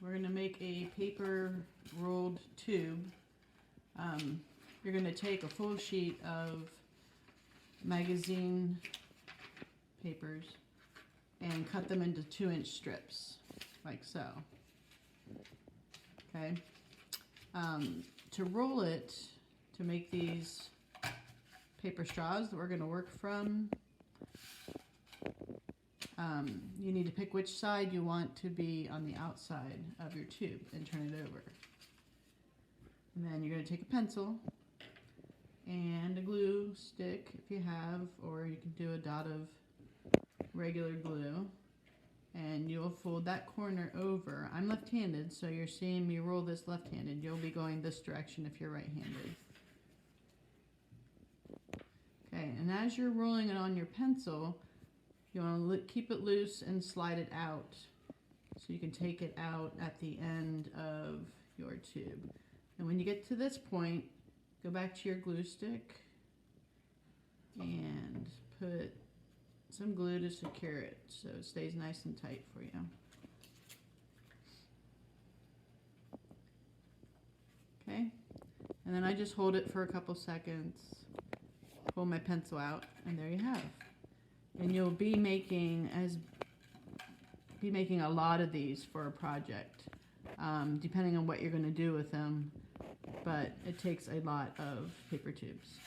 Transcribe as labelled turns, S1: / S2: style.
S1: we're going to make a paper rolled tube. You're going to take a full sheet of magazine papers and cut them into 2-inch strips, like so. Okay. To roll it, to make these paper straws that we're going to work from, you need to pick which side you want to be on the outside of your tube and turn it over. And then you're going to take a pencil and a glue stick if you have, or you can do a dot of regular glue, and you'll fold that corner over. I'm left-handed, so you're seeing me roll this left-handed. You'll be going this direction if you're right-handed. Okay, and as you're rolling it on your pencil, you want to keep it loose and slide it out so you can take it out at the end of your tube. And when you get to this point, go back to your glue stick and put some glue to secure it so it stays nice and tight for you. Okay, and then I just hold it for a couple seconds, pull my pencil out, and there you have. And you'll be making a lot of these for a project, depending on what you're going to do with them, but it takes a lot of paper tubes.